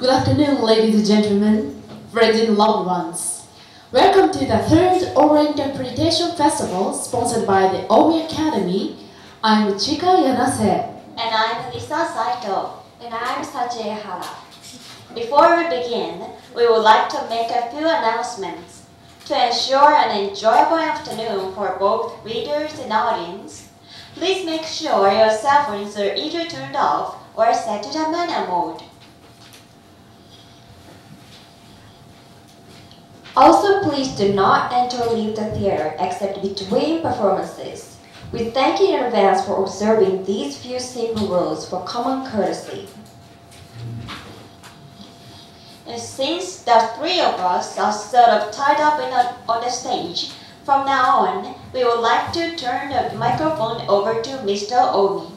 Good afternoon, ladies and gentlemen, friends and loved ones. Welcome to the third Oral Interpretation Festival sponsored by the Omi Academy. I'm Chika Yanase. And I'm Lisa Saito. And I'm Sachi Ehara. Before we begin, we would like to make a few announcements. To ensure an enjoyable afternoon for both readers and audience, please make sure your cell phones are either turned off or set to the manual mode. Also, please do not enter or leave the theater except between performances. We thank you in advance for observing these few simple rules for common courtesy. And since the three of us are sort of tied up on the stage, from now on, we would like to turn the microphone over to Mr. Omi.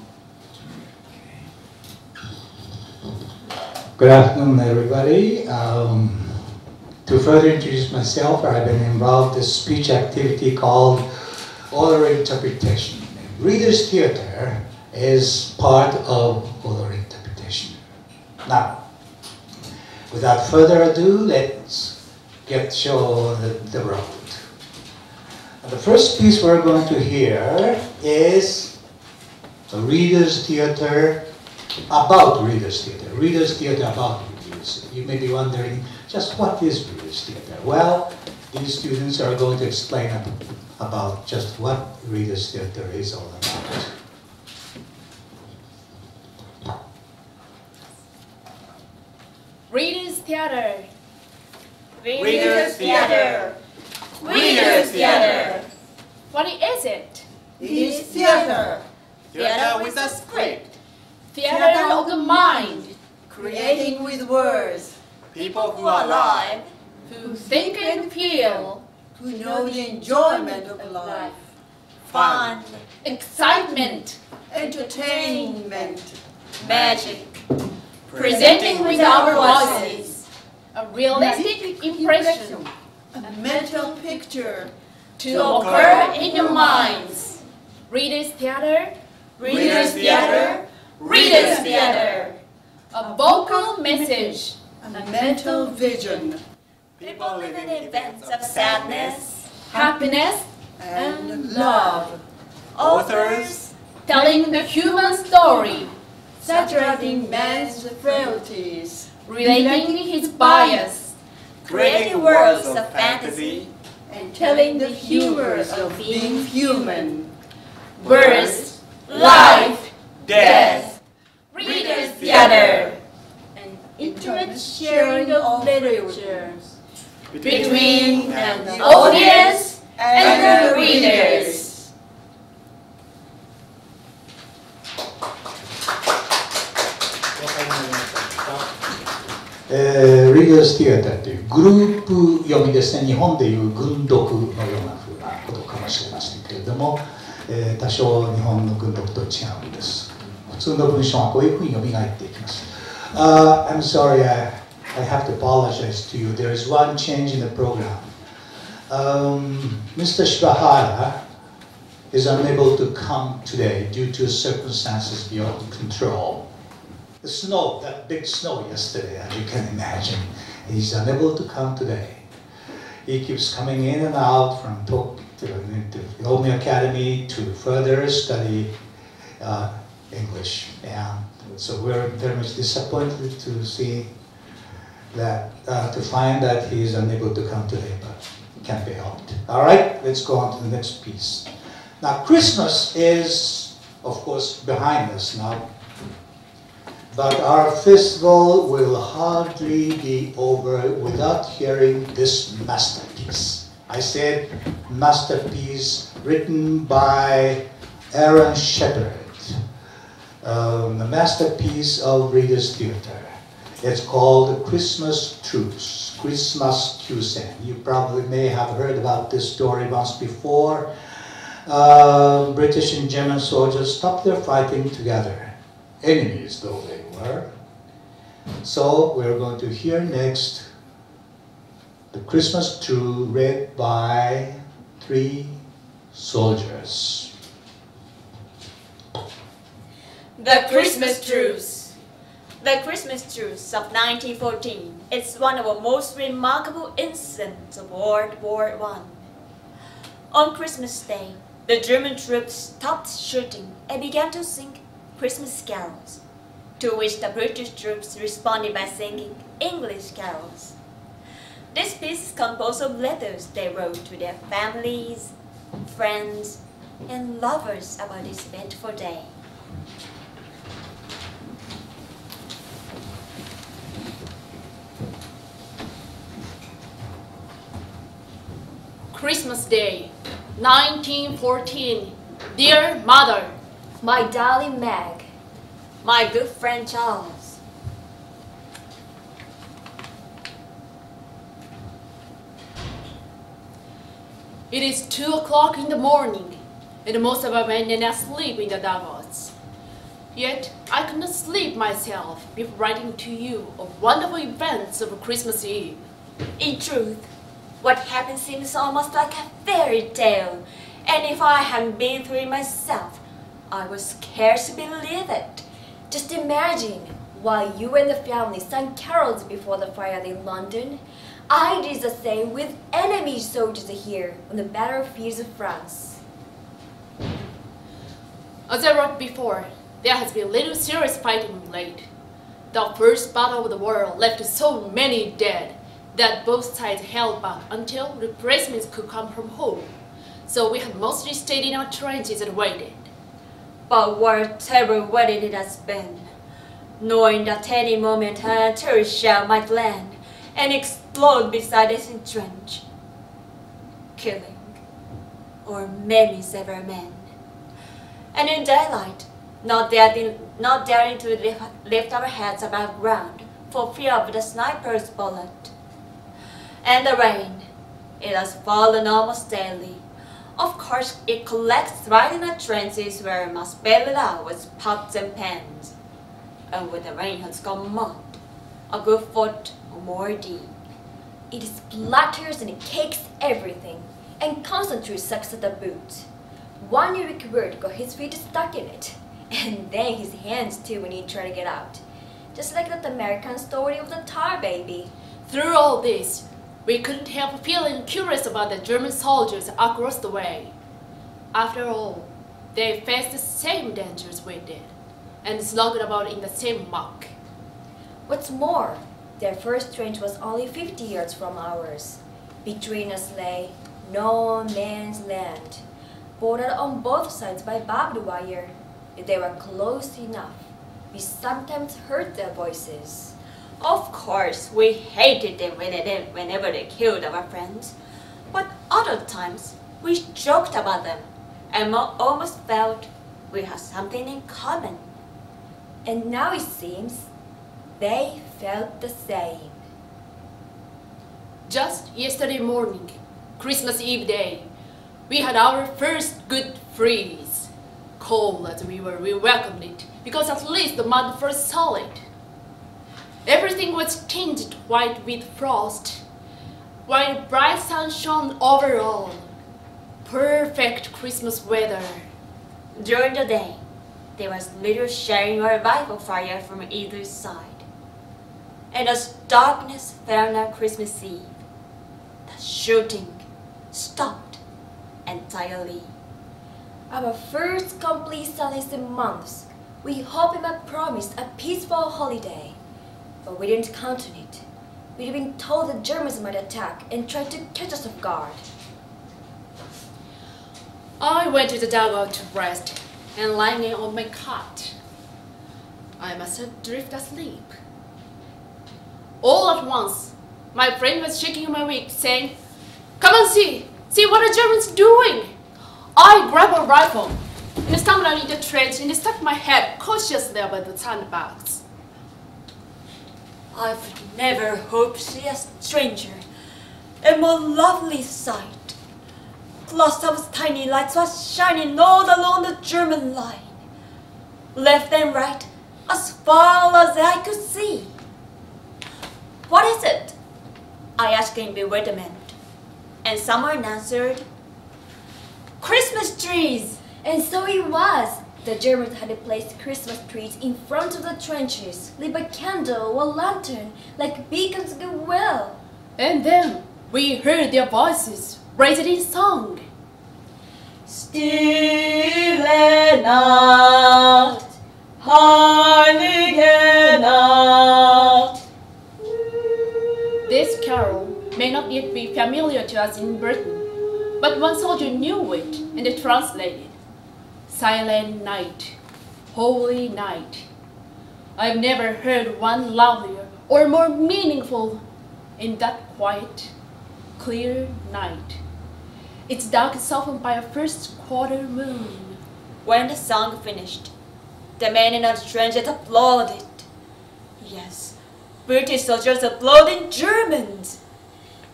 Good afternoon, everybody. To further introduce myself, I've been involved in a speech activity called oral interpretation. Reader's theater is part of oral interpretation. Now, without further ado, let's show the road. The first piece we're going to hear is a reader's theater about reader's theater. Reader's theater about readers. You may be wondering, just what is reader's theater? Well, these students are going to explain about just what reader's theater is all about. Reader's Theater. Reader's Theater. Reader's Theater. What is it? It is theater. Theater with a script. Theater of the mind. Creating with words. People who are alive. Who think and feel. Who know the enjoyment of life. Fun. Excitement. Entertainment. Magic. Presenting with our voices. A realistic impression. A mental picture. To occur in your minds. Reader's Theater. Reader's Theater. Reader's Theater. A vocal message. A mental vision. People live in events of sadness, Happiness. And love. authors, Telling the human story. Saturating man's frailties. Relating his bias. creating worlds of fantasy, And telling the humors of being human. Birth. Life. death, Reader's Theater. An intimate sharing of literature. Between the audience and the readers. Reader's Theater というグループ読みですね。日本でいう群読のような風なことかもしれませんけれども、多少日本の群読と違うんです。普通の文章はこういうふうに読みがえっていきます。I'm sorry, I have to apologize to you. There is one change in the program. Mr. Shibahara is unable to come today due to circumstances beyond control. The snow, that big snow yesterday, as you can imagine, he's unable to come today. He keeps coming in and out from to the Omi Academy to further study English. And so we're very much disappointed to see that, to find that he is unable to come today, but it can't be helped. All right, let's go on to the next piece. Now, Christmas is, of course, behind us now. But our festival will hardly be over without hearing this masterpiece. I said masterpiece written by Aaron Shepard, the masterpiece of Reader's Theater. It's called Christmas Truce, Christmas Kyusen. You probably may have heard about this story once before. British and German soldiers stopped their fighting together, enemies though they were. So we're going to hear next the Christmas Truce read by three soldiers. The Christmas Truce. The Christmas truce of 1914 is one of the most remarkable incidents of World War I. On Christmas Day, the German troops stopped shooting and began to sing Christmas carols, to which the British troops responded by singing English carols. This piece is composed of letters they wrote to their families, friends, and lovers about this eventful day. Christmas Day, 1914. Dear Mother, My darling Meg, My good friend Charles, it is 2 o'clock in the morning, and most of our men are asleep in the dugouts. Yet I could not sleep myself before writing to you of wonderful events of Christmas Eve. in truth, what happened seems almost like a fairy tale, and if I hadn't been through it myself, I would scarcely believe it. just imagine while you and the family sang carols before the fire in London, I did the same with enemy soldiers here on the battlefields of France. As I wrote before, there has been little serious fighting late. The first battle of the war left so many dead that both sides held back until replacements could come from home. So we had mostly stayed in our trenches and waited. But what a terrible wedding it has been, knowing that any moment an artillery shell might land and explode beside us in trench, killing or maiming several men. And in daylight, not daring to lift our heads above ground for fear of the sniper's bullet. And the rain, it has fallen almost daily. Of course, it collects right in the trenches where we must bail it out with pots and pans. And when the rain has gone mud, a good foot or more deep. It splatters and it cakes everything, and constantly sucks at the boot. One Eric bird got his feet stuck in it, and then his hands too when he tried to get out. Just like that American story of the tar baby. Through all this, we couldn't help feeling curious about the German soldiers across the way. After all, they faced the same dangers we did, and slogged about in the same muck. What's more, their first trench was only 50 yards from ours. Between us lay no man's land, bordered on both sides by barbed wire. If they were close enough, we sometimes heard their voices. Of course, we hated them whenever they killed our friends, but other times we joked about them and almost felt we had something in common. And now it seems they felt the same. Just yesterday morning, Christmas Eve day, we had our first good freeze. Cold as we were, we welcomed it, because at least the mud felt solid. Everything was tinged white with frost, while the bright sun shone over all. Perfect Christmas weather. During the day, there was little sharing or rifle fire from either side. And as darkness fell on Christmas Eve, the shooting stopped entirely. Our first complete silence in months, we hoped it might promise a peaceful holiday. But we didn't count on it. We'd been told the Germans might attack and try to catch us off guard. I went to the dugout to rest, and lying on my cot, I must have drifted asleep. All at once, my friend was shaking my wig, saying, "Come and see what the Germans are doing." I grabbed a rifle and stumbled out in the trench and stuck my head cautiously about the sandbags. I've never hoped to see a stranger, a more lovely sight. Clusters of tiny lights were shining all along the German line, left and right, as far as I could see. "What is it?" I asked in bewilderment, and someone answered, "Christmas trees!" And so it was. The Germans had placed Christmas trees in front of the trenches, lit by candle or lantern, like beacons of goodwill. And then we heard their voices raised in song. Stille Nacht, heilige Nacht. This carol may not yet be familiar to us in Britain, but one soldier knew it and it translated, Silent night, holy night. I've never heard one lovelier or more meaningful in that quiet, clear night. It's dark softened by a first quarter moon. When the song finished, the men in the trenches applauded. Yes, British soldiers applauding Germans.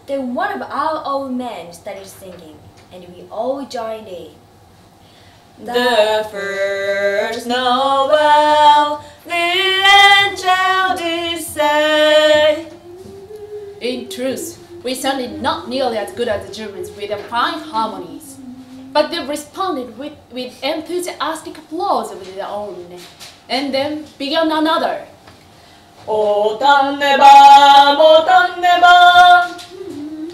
Then one of our old men started singing, and we all joined in. The first Noel, the angel did say. In truth, we sounded not nearly as good as the Germans with their fine harmonies, but they responded with enthusiastic applause of their own, and then began another. O Tannenbaum, O Tannenbaum.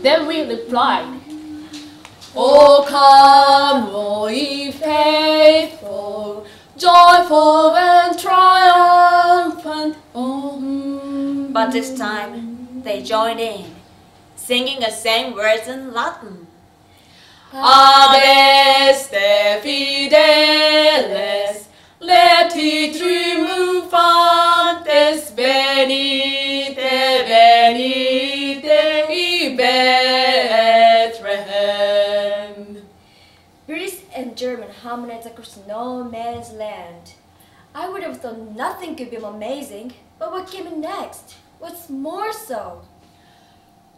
Then we replied, O come, O ye faithful, joyful and triumphant. But this time, they joined in, singing the same words in Latin. Adeste fideles, leti triumphantes, venite, venite, i Bethlehem. British and German harmonized across no man's land. I would have thought nothing could be more amazing, but what came next? What's more so?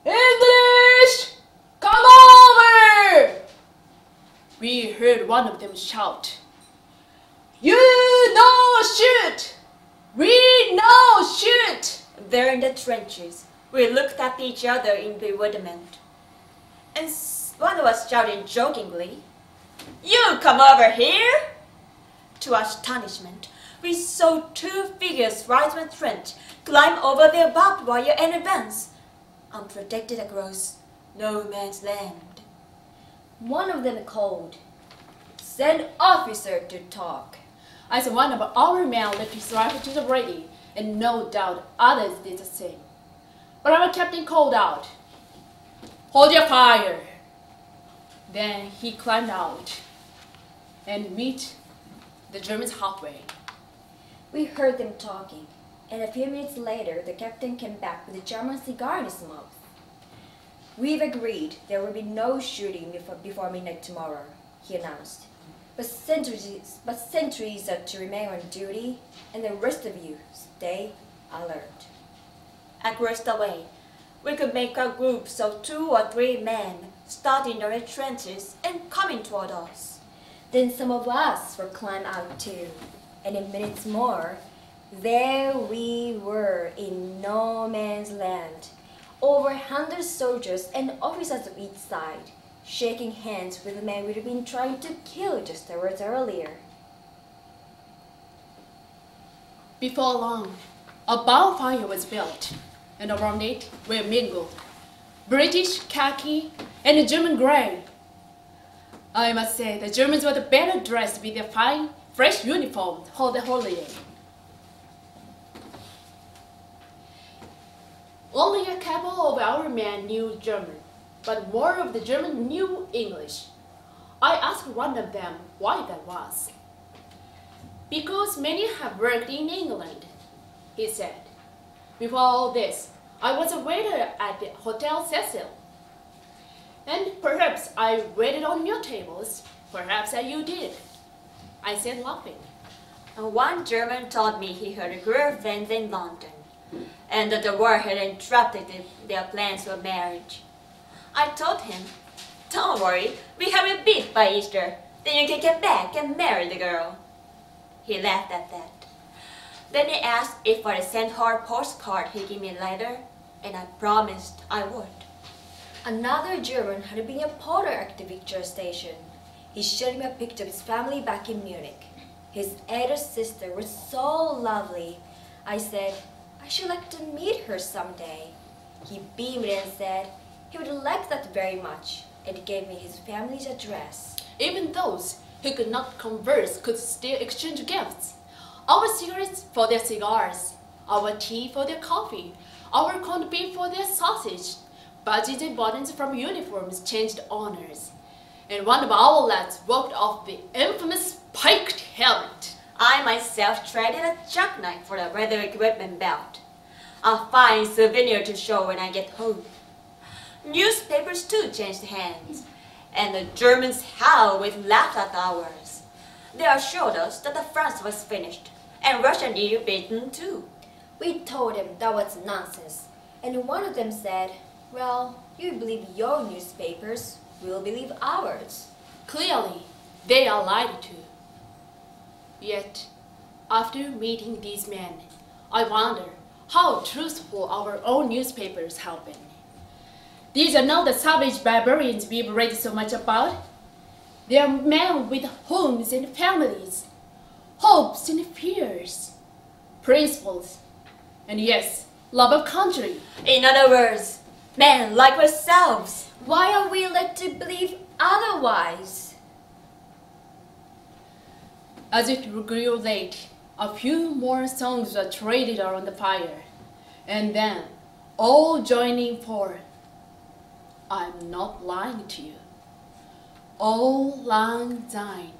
English, come over! We heard one of them shout, You know shoot! We know shoot! There in the trenches, we looked at each other in bewilderment. And one was shouting jokingly, You come over here! To our astonishment, we saw two figures rise from the trench, climb over their barbed wire and advance, unprotected across no man's land. One of them called, Send officer to talk. As one of our men left his rifle to the ready, and no doubt others did the same. But our captain called out, Hold your fire! Then he climbed out and met the Germans halfway. We heard them talking, and a few minutes later the captain came back with a German cigar in his mouth. We've agreed there will be no shooting before midnight tomorrow, he announced. But sentries are to remain on duty, and the rest of you stay alert. Across the way, we could make our groups of 2 or 3 men starting the trenches and coming toward us. Then some of us were climbed out too, and in minutes more, there we were in no man's land, over 100 soldiers and officers of each side, shaking hands with the men we'd been trying to kill just hours earlier. Before long, a bonfire was built, and around it were mingled British khaki and German grey. I must say, the Germans were the better dressed with their fine, fresh uniforms for the holiday. Only a couple of our men knew German, but more of the German knew English. I asked one of them why that was. Because many have worked in England, he said. Before all this, I was a waiter at the Hotel Cecil. And perhaps I waited on your tables, perhaps you did, I said laughing. And one German told me he had girlfriends in London, and that the war had interrupted their plans for marriage. I told him, Don't worry, we have a bit by Easter, then you can get back and marry the girl. He laughed at that. Then he asked if I'd send her a postcard he'd give me later, and I promised I would. Another German had been a porter at the Victoria station. He showed me a picture of his family back in Munich. His elder sister was so lovely. I said, I should like to meet her someday. He beamed and said he would like that very much, and gave me his family's address. Even those who could not converse could still exchange gifts. Our cigarettes for their cigars, our tea for their coffee, our corned beef for their sausage. Badges and buttons from uniforms changed honors. And one of our lads walked off the infamous spiked helmet. I myself traded a jackknife for a leather equipment belt. A fine souvenir to show when I get home. Newspapers too changed hands, and the Germans howled with laughter at ours. They assured us that the France was finished, and Russia near beaten too. We told him that was nonsense, and one of them said, well, you believe your newspapers, we'll believe ours. Clearly, they are lied to. Yet, after meeting these men, I wonder how truthful our own newspapers have been. These are not the savage barbarians we've read so much about. They are men with homes and families, hopes and fears, principles, and yes, love of country. In other words, men like ourselves. Why are we led to believe otherwise? As it grew late, a few more songs were traded around the fire, and then, all joining for I'm not lying to you. All lang syne.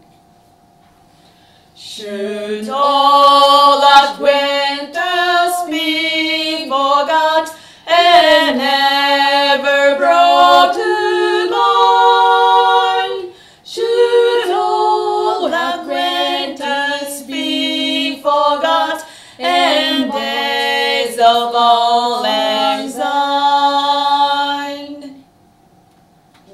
Should all acquaintance be forgot and never brought to mind? Should all acquaintance be forgot and days of all lang syne?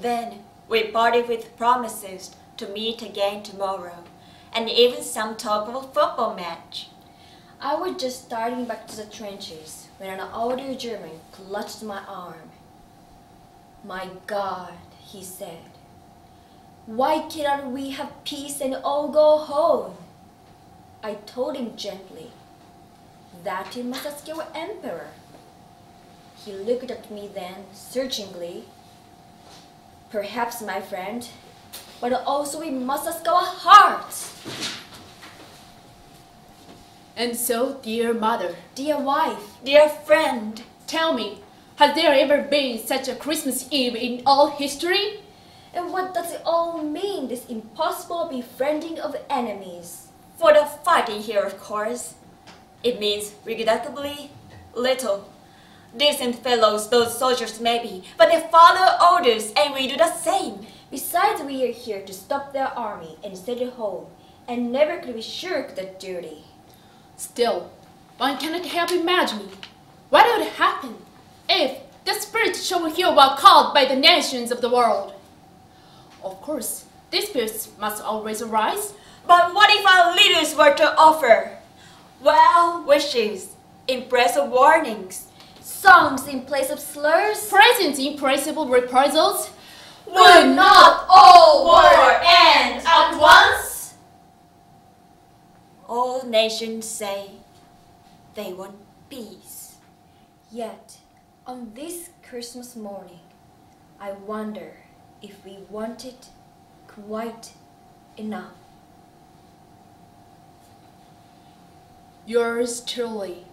Then we parted with promises to meet again tomorrow, and even some talk of a football match. I was just starting back to the trenches when an older German clutched my arm. My God, he said, why cannot we have peace and all go home? I told him gently, that you must ask your emperor. He looked at me then searchingly. Perhaps, my friend, but also we must ask our hearts. And so, dear mother, Dear wife, Dear friend, tell me, has there ever been such a Christmas Eve in all history? and what does it all mean, this impossible befriending of enemies? for the fighting here, of course, it means regrettably little. Decent fellows those soldiers may be, but they follow orders and we do the same. Besides, we are here to stop their army and set it home, and never could we shirk that duty. Still, one cannot help imagining what would happen if the spiritual hero were called by the nations of the world. Of course, disputes must always arise. But what if our leaders were to offer well wishes, impressive warnings, Songs in place of slurs? Presents impressible reprisals. would not all war end at once? All nations say they want peace. Yet, on this Christmas morning, I wonder if we want it quite enough. Yours truly,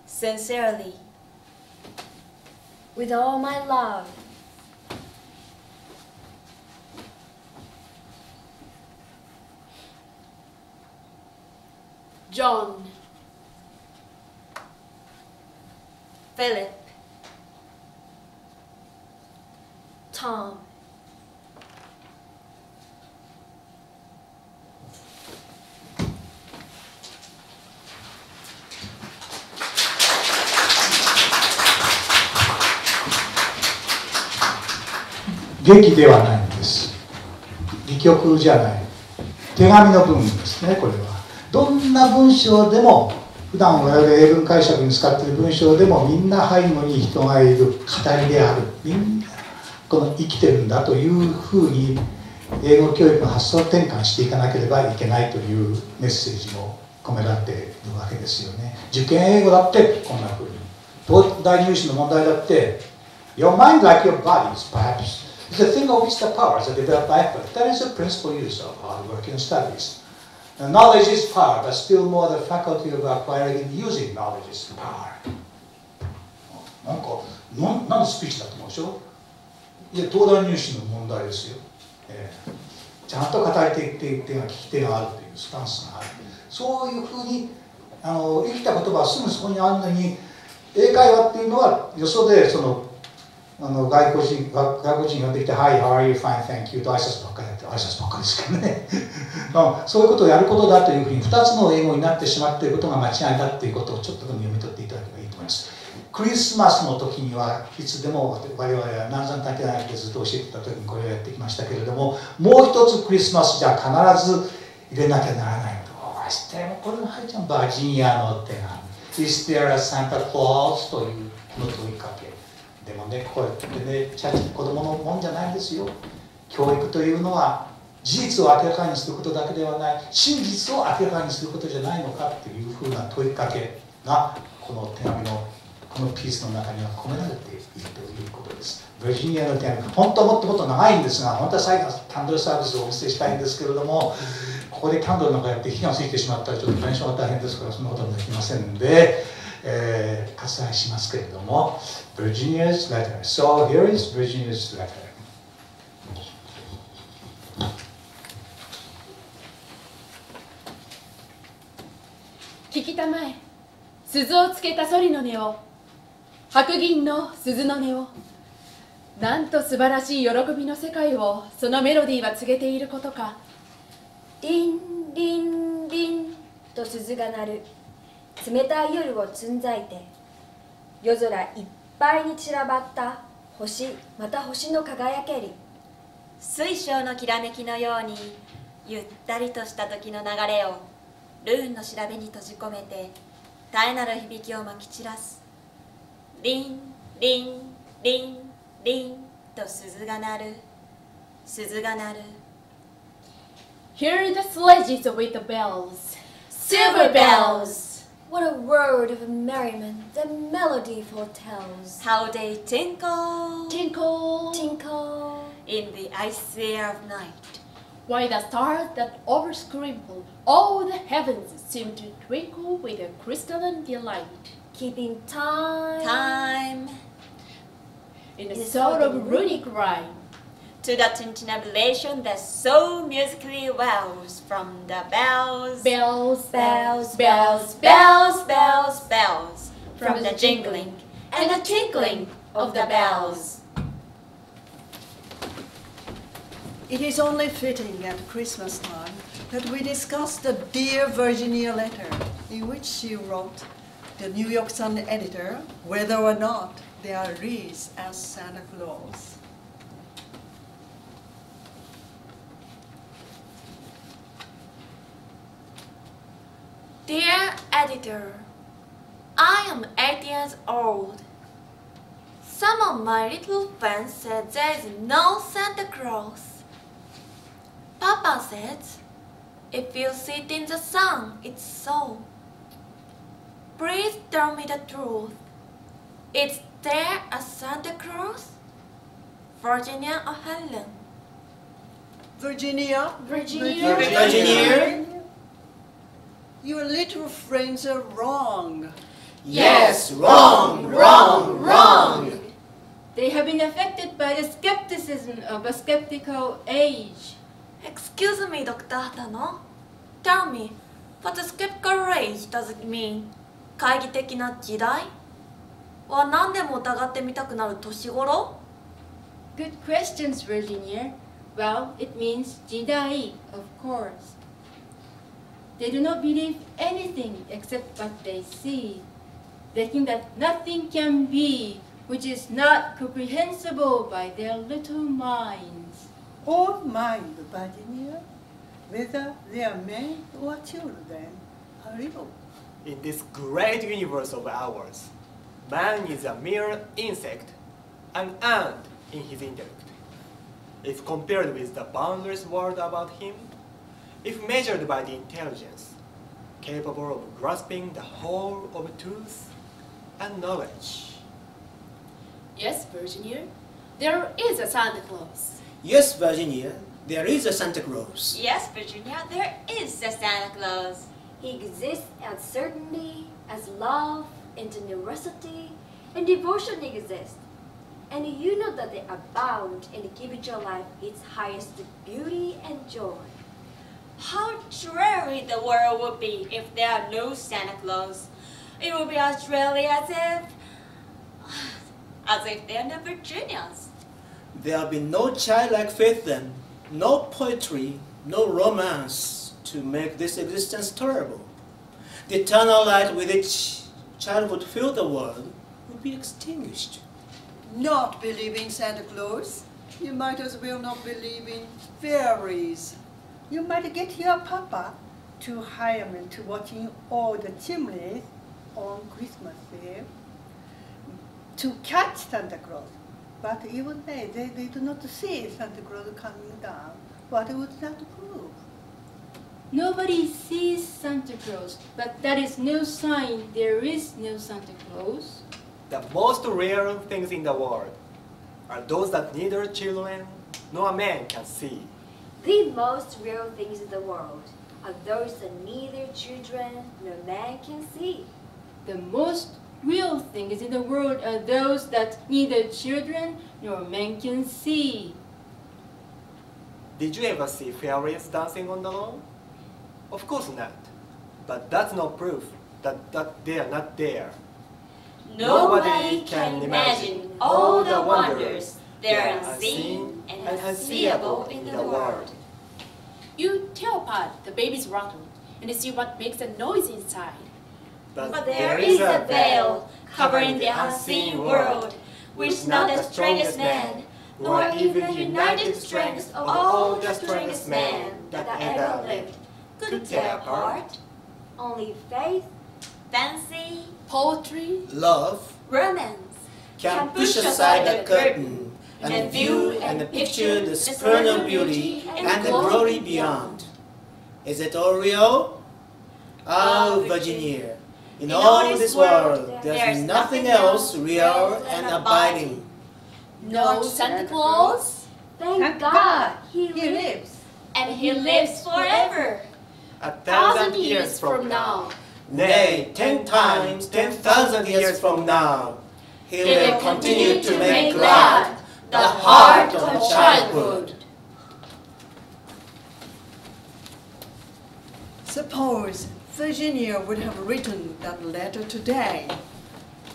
Sincerely, With all my love, John. Philip, Tom.劇ではないんです。戯曲じゃない。手紙の文ですね、これは。どんな文章でも、普段我々英文解釈に使っている文章でも、みんな背後に人がいる、語りである、みんなこの生きてるんだというふうに英語教育の発想転換していかなければいけないというメッセージも込められているわけですよね。受験英語だってこんな風に、東大入試の問題だって Your mind, like your bodies, perhaps, is a thing of which the powers are developed by effort. That is the principal use of hard work and studies. Knowledge is power, but still more the faculty of acquiring and using knowledge is power. なんでスピーチだと思うでしょ。いや、東大入試の問題ですよ。ちゃんと語り手が聞き手があるというスタンスがある。そういうふうに生きた言葉はすぐそこにあるのに、英会話っていうのはよそで外国人ができて「Hi, how are you? Fine, thank you」と挨拶ばっかりやって、挨拶ばっかりですからねそういうことをやることだというふうに2つの英語になってしまっていることが間違いだということをちょっと読み取っていただければいいと思います。クリスマスの時にはいつでも我々は南山竹大学でずっと教えてた時にこれをやってきましたけれども、もう一つクリスマスじゃ必ず入れなきゃならないことどうしてもこれが入っちゃう。バージニアの手紙 Is there a Santa Claus? というこの問いかけでもね、こうやってね、子供のもんじゃないんですよ。教育というのは事実を明らかにすることだけではない、真実を明らかにすることじゃないのかというふうな問いかけがこの手紙のこのピースの中には込められているということです。バージニアの手紙、本当はもっと長いんですが、本当は最後キャンドルサービスをお見せしたいんですけれども、ここでキャンドルなんかやって火がついてしまったらちょっと弁償が大変ですから、そんなこともできませんで、割愛しますけれども、Virginia's letter. So here is Virginia's letter. 聞きたまえ、鈴をつけたソリの音を、白銀の鈴の音を、なんと素晴らしい喜びの世界をそのメロディーは告げていることか。リンリンリンと鈴が鳴る。冷たい夜をつんざいて、夜空いっぱいに散らばった星、また星の輝けり。水晶のきらめきのようにゆったりとした時の流れをルーンの調べに閉じ込めて絶えなる響きをまき散らす。リンリンリンリンと鈴が鳴る、鈴が鳴る。 Hear the sledges with the bells, silver bells. What a word of merriment the melody foretells. How they tinkle, Tinkle, Tinkle in the icy air of night. while the stars that oversprinkle all the heavens seem to twinkle with a crystalline delight. keeping time, Time In a sort of runic rhyme, to the tintinnabulation that so musically wells from the bells, bells, bells, bells, bells, bells, bells, from the jingling and the tinkling of the bells. It is only fitting at Christmas time that we discuss the Dear Virginia letter in which she wrote the New York Sun editor whether or not there are wreaths as Santa Claus. Dear editor, I am 8 years old. Some of my little friends said there is no Santa Claus. Papa says, if you sit in the sun, it's so. Please tell me the truth. Is there a Santa Claus? Virginia or Helen? Virginia? Virginia. Virginia. Your little friends are wrong. Yes, wrong, wrong, wrong. They have been affected by the skepticism of a skeptical age. Excuse me, Dr. Hatano. Tell me, what a skeptical age does it mean? 懐疑的な時代は何でも疑ってみたくなる年頃? Good questions, Virginia. Well, it means jidai, of course. They do not believe anything except what they see. They think that nothing can be which is not comprehensible by their little minds. All mind, Virginia, whether they are men or children, are little. In this great universe of ours, man is a mere insect, an ant in his intellect. if compared with the boundless world about him, if measured by the intelligence, capable of grasping the whole of truth and knowledge. Yes, Virginia, there is a Santa Claus. Yes, Virginia, there is a Santa Claus. Yes, Virginia, there is a Santa Claus. He exists as certainty, as love, and generosity, and devotion exist. And you know that they abound and give your life its highest beauty and joy. How dreary the world would be if there are no Santa Claus. It would be as dreary as if there are no Virginians. There'll be no childlike faith then, no poetry, no romance to make this existence tolerable. The eternal light with which childhood filled the world would be extinguished. Not believing Santa Claus, you might as well not believe in fairies. You might get your papa to hire me to watching all the chimneys on Christmas Eve to catch Santa Claus. But even they do not see Santa Claus coming down. What would that prove? Nobody sees Santa Claus, but that is no sign there is no Santa Claus. The most rare things in the world are those that neither children nor man can see. The most real things in the world are those that neither children nor man can see. The most real things in the world are those that neither children nor men can see. Did you ever see fairies dancing on the lawn? Of course not. But that's no proof that they are not there. Nobody can imagine all the wonders that are unseen and unseeable in the world. You tear apart the baby's rattle and see what makes a noise inside. But there is a veil covering the unseen world, which not the strongest man, nor even the united strength of all the strongest men that ever lived, could tear apart. Only faith, Fancy, Poetry, Love romance, can push aside the curtain and view and picture the supernal beauty and the glory beyond. Is it all real? Ah, Virginia, in all this world, there's nothing else real and abiding. no Santa Claus. thank God, He lives. and he lives forever. 1,000 years from now, Nay, 10 times, 10,000 years from now, He will continue to make glad the heart of childhood. Suppose Virginia would have written that letter today.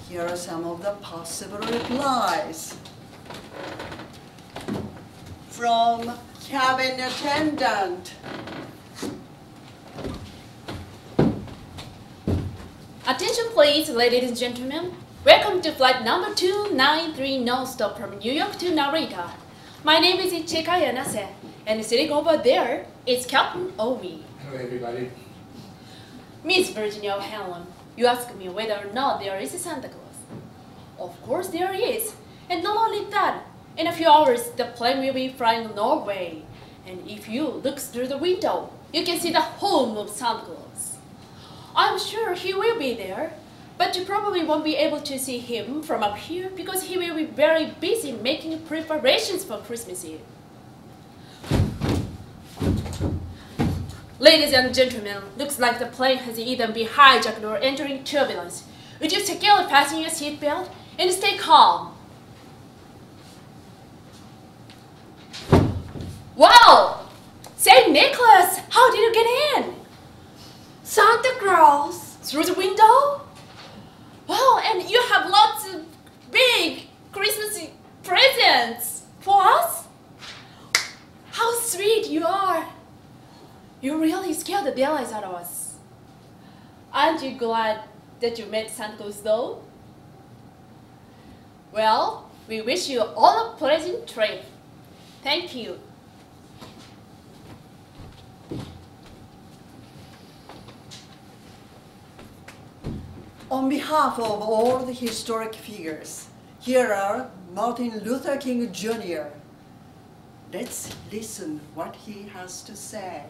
Here are some of the possible replies. From cabin attendant. Attention please, ladies and gentlemen. Welcome to flight number 293 non-stop from New York to Narita. My name is Ichika Yanase, and sitting over there is Captain Omi. Hello everybody. Miss Virginia O'Hanlon, you asked me whether or not there is a Santa Claus. Of course there is. And not only that, in a few hours the plane will be flying Norway. And if you look through the window, you can see the home of Santa Claus. I'm sure he will be there, but you probably won't be able to see him from up here because he will be very busy making preparations for Christmas Eve. Ladies and gentlemen, looks like the plane has either been hijacked or entering turbulence. Would you securely fasten your seatbelt and stay calm? Wow! St. Nicholas, how did you get in? Santa Claus. Through the window? Wow, and you have lots of big Christmas presents for us? How sweet you are! You really scared the daylights out of us. Aren't you glad that you met Santa Claus though? Well, we wish you all a pleasant trip. Thank you. On behalf of all the historic figures, here are Martin Luther King Jr., Let's listen what he has to say.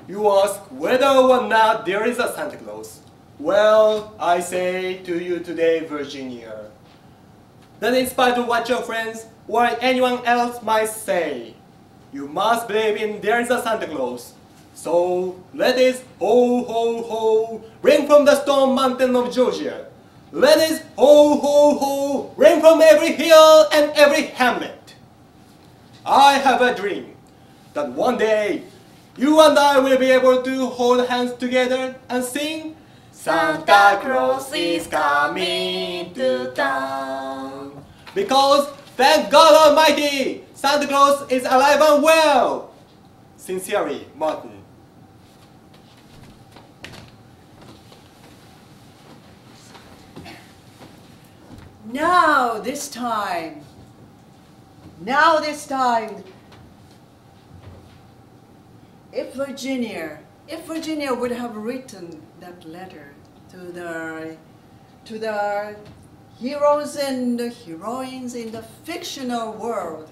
You ask whether or not there is a Santa Claus. Well, I say to you today, Virginia, that in spite of what your friends or anyone else might say, you must believe in there is a Santa Claus. So let his ho ho ho ring from the Stone Mountain of Georgia. Let his ho ho ho ring from every hill and every hamlet. I have a dream that one day you and I will be able to hold hands together and sing Santa Claus is coming to town. Because, thank God Almighty, Santa Claus is alive and well. Sincerely, Martin. Now this time, if Virginia would have written that letter to the heroes and the heroines in the fictional world,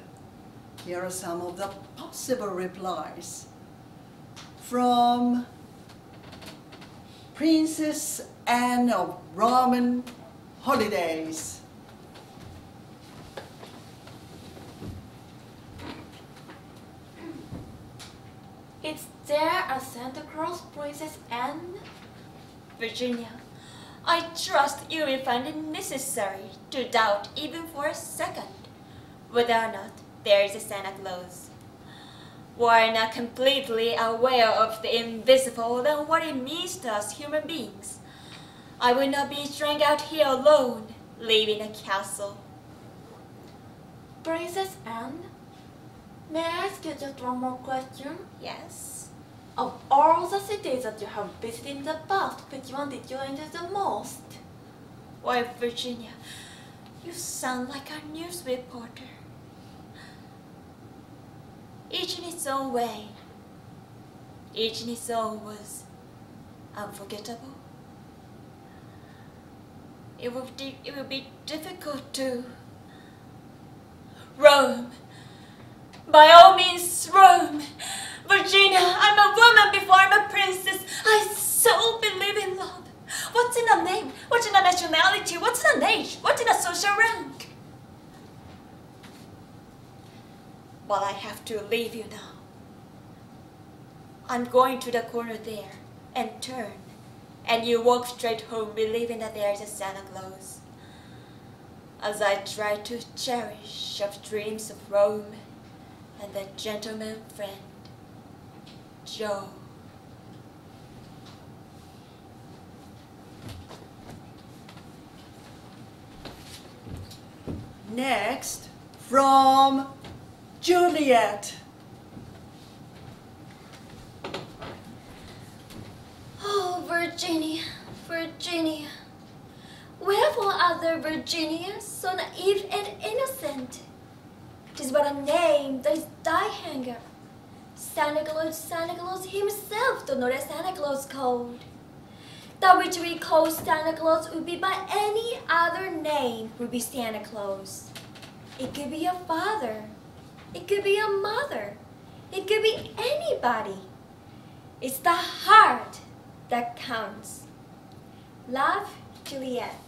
here are some of the possible replies. From Princess Anne of Roman Holidays. Is there a Santa Claus, Princess Anne? Virginia, I trust you will find it necessary to doubt even for a second whether or not there is a Santa Claus. We are not completely aware of the invisible and what it means to us human beings. I will not be strung out here alone, living in a castle. Princess Anne, may I ask you just one more question? Yes. Of all the cities that you have visited in the past, which one did you enjoy the most? Why, Virginia, you sound like a news reporter. Each in its own way, each in its own was unforgettable. It would be difficult to... Rome! By all means, Rome! Virginia, I'm a woman before I'm a princess. I so believe in love. What's in a name? What's in a nationality? What's in an age? What's in a social rank? But I have to leave you now. I'm going to the corner there and turn. And you walk straight home believing that there is a Santa Claus. As I try to cherish of dreams of Rome and the gentleman friend, Joe. Next, from Juliet. Oh, Virginia, Virginia. Wherefore are there Virginias so naive and innocent? 'Tis but a name that is die-hanger. Santa Claus himself don't know the Santa Claus code. That which we call Santa Claus would be by any other name would be Santa Claus. It could be a father. It could be a mother. It could be anybody. It's the heart that counts. Love, Juliet.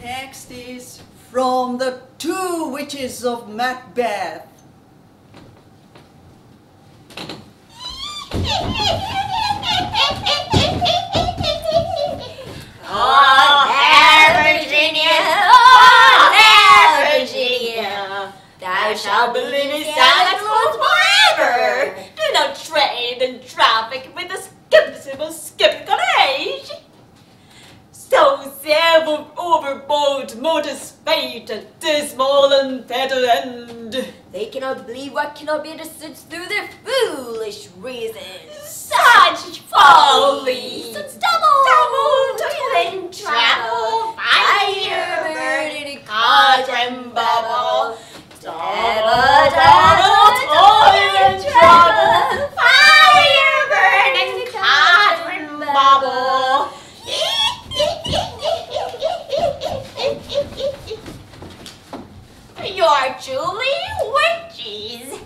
Next is from the Two Witches of Macbeth. Oh, there, Virginia! Oh, there, Virginia! Thou shalt believe in Santa Claus forever! Do not trade and traffic with the skeptical age! So sail overboard motor's fate, a dismal and fatal end. They cannot believe what cannot be understood through their foolish reasons. Such folly! Such double toil and travel, fire burning cauldron bubble. Double toil and travel, fire burning cauldron bubble. chilly wedges.